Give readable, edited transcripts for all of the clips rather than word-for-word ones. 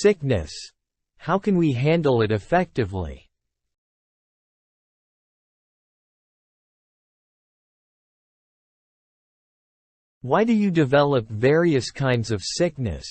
Sickness. How can we handle it effectively? Why do you develop various kinds of sickness?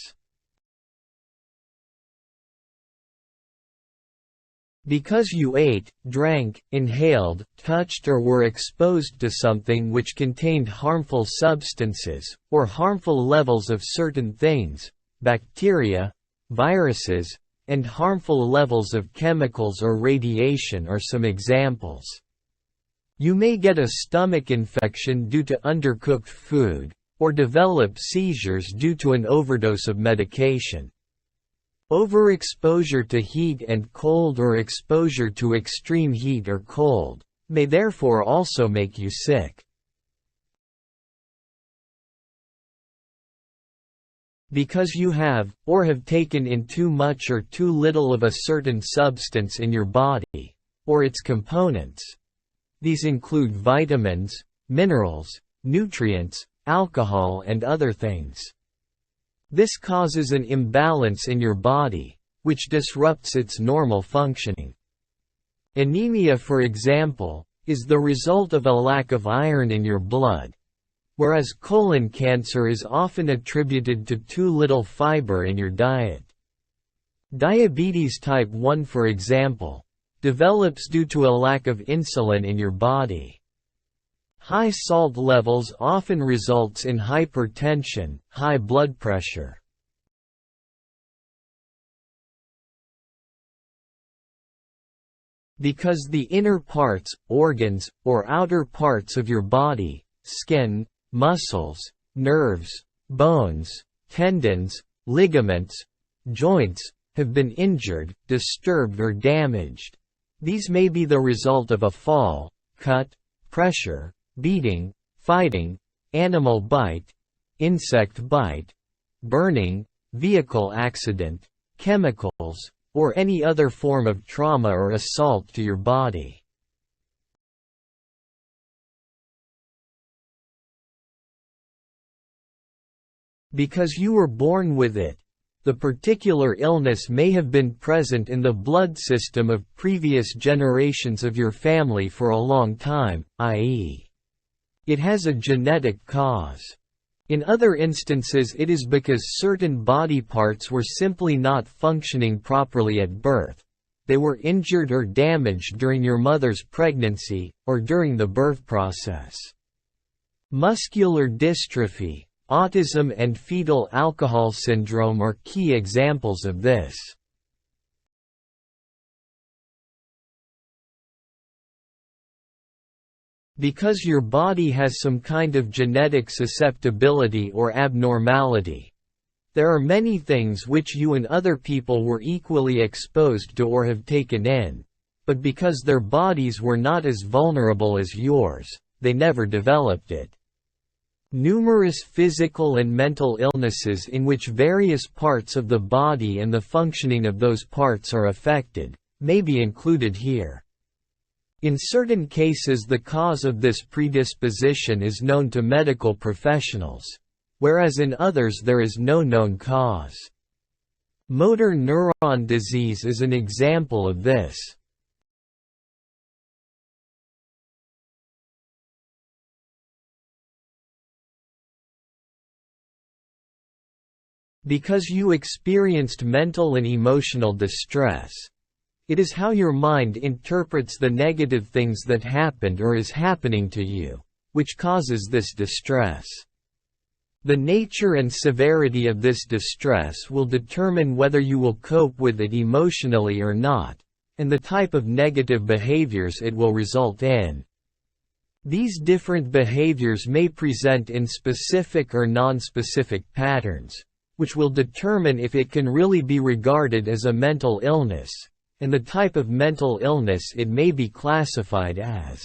Because you ate, drank, inhaled, touched or were exposed to something which contained harmful substances, or harmful levels of certain things, bacteria, viruses, and harmful levels of chemicals or radiation are some examples. You may get a stomach infection due to undercooked food, or develop seizures due to an overdose of medication. Overexposure to heat and cold or exposure to extreme heat or cold may therefore also make you sick. Because you have, or have taken in too much or too little of a certain substance in your body, or its components. These include vitamins, minerals, nutrients, alcohol and other things. This causes an imbalance in your body, which disrupts its normal functioning. Anemia, for example, is the result of a lack of iron in your blood, whereas colon cancer is often attributed to too little fiber in your diet. Diabetes type 1, for example, develops due to a lack of insulin in your body. High salt levels often results in hypertension, high blood pressure. Because the inner parts, organs, or outer parts of your body, skin, muscles, nerves, bones, tendons, ligaments, joints, have been injured, disturbed or damaged. These may be the result of a fall, cut, pressure, beating, fighting, animal bite, insect bite, burning, vehicle accident, chemicals, or any other form of trauma or assault to your body. Because you were born with it, the particular illness may have been present in the blood system of previous generations of your family for a long time, i.e., it has a genetic cause. In other instances, it is because certain body parts were simply not functioning properly at birth. They were injured or damaged during your mother's pregnancy, or during the birth process. Muscular dystrophy, autism and fetal alcohol syndrome are key examples of this. Because your body has some kind of genetic susceptibility or abnormality, there are many things which you and other people were equally exposed to or have taken in, but because their bodies were not as vulnerable as yours, they never developed it. Numerous physical and mental illnesses in which various parts of the body and the functioning of those parts are affected, may be included here. In certain cases, the cause of this predisposition is known to medical professionals, whereas in others there is no known cause. Motor neuron disease is an example of this. Because you experienced mental and emotional distress, it is how your mind interprets the negative things that happened or is happening to you, which causes this distress. The nature and severity of this distress will determine whether you will cope with it emotionally or not, and the type of negative behaviors it will result in. These different behaviors may present in specific or non-specific patterns, which will determine if it can really be regarded as a mental illness, and the type of mental illness it may be classified as.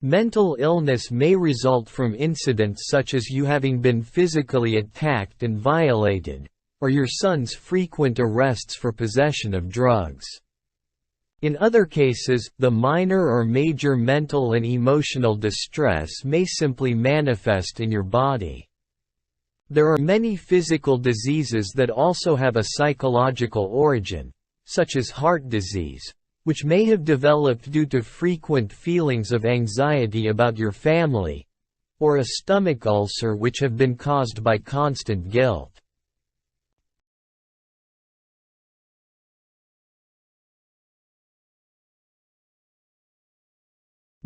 Mental illness may result from incidents such as you having been physically attacked and violated, or your son's frequent arrests for possession of drugs. In other cases, the minor or major mental and emotional distress may simply manifest in your body. There are many physical diseases that also have a psychological origin, such as heart disease, which may have developed due to frequent feelings of anxiety about your family, or a stomach ulcer which have been caused by constant guilt.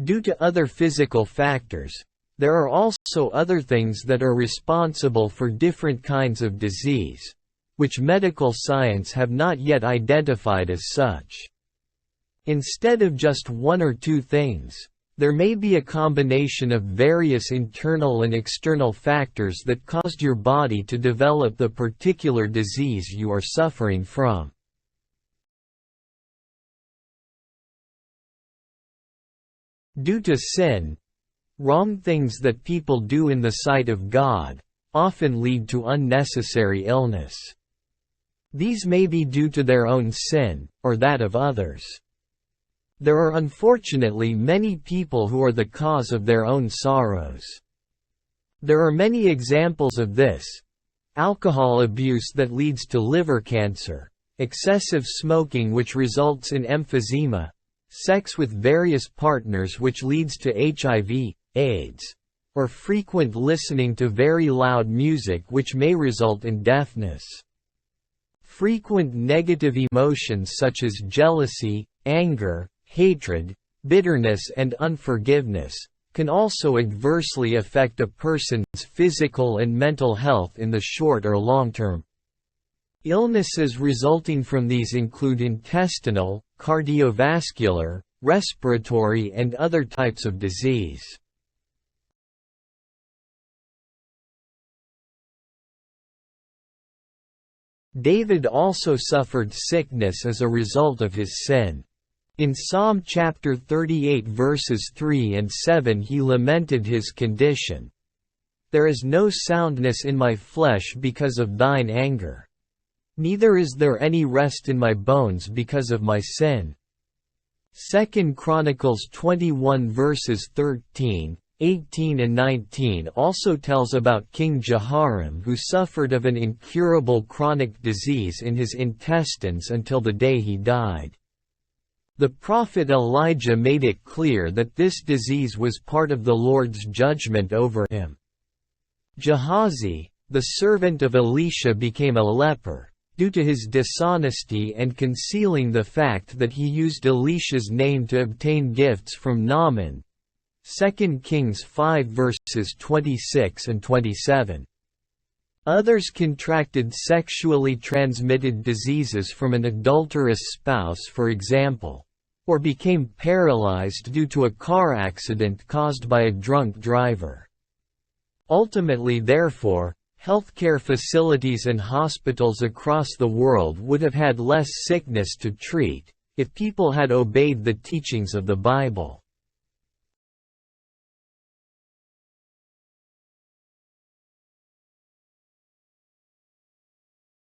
Due to other physical factors, there are also other things that are responsible for different kinds of disease, which medical science have not yet identified as such. Instead of just one or two things, there may be a combination of various internal and external factors that caused your body to develop the particular disease you are suffering from. Due to sin, wrong things that people do in the sight of God often lead to unnecessary illness. These may be due to their own sin, or that of others. There are unfortunately many people who are the cause of their own sorrows. There are many examples of this: alcohol abuse that leads to liver cancer, excessive smoking which results in emphysema, sex with various partners which leads to HIV, AIDS, or frequent listening to very loud music which may result in deafness. Frequent negative emotions such as jealousy, anger, hatred, bitterness and unforgiveness can also adversely affect a person's physical and mental health in the short or long term. Illnesses resulting from these include intestinal, cardiovascular, respiratory and other types of disease. David also suffered sickness as a result of his sin. In Psalm chapter 38 verses 3 and 7 he lamented his condition. "There is no soundness in my flesh because of thine anger. Neither is there any rest in my bones because of my sin." 2 Chronicles 21 verses 13, 18 and 19 also tells about King Jehoram who suffered of an incurable chronic disease in his intestines until the day he died. The prophet Elijah made it clear that this disease was part of the Lord's judgment over him. Gehazi, the servant of Elisha, became a leper due to his dishonesty and concealing the fact that he used Elisha's name to obtain gifts from Naaman. 2 Kings 5 verses 26 and 27. Others contracted sexually transmitted diseases from an adulterous spouse, for example, or became paralyzed due to a car accident caused by a drunk driver. Ultimately, therefore, healthcare facilities and hospitals across the world would have had less sickness to treat if people had obeyed the teachings of the Bible.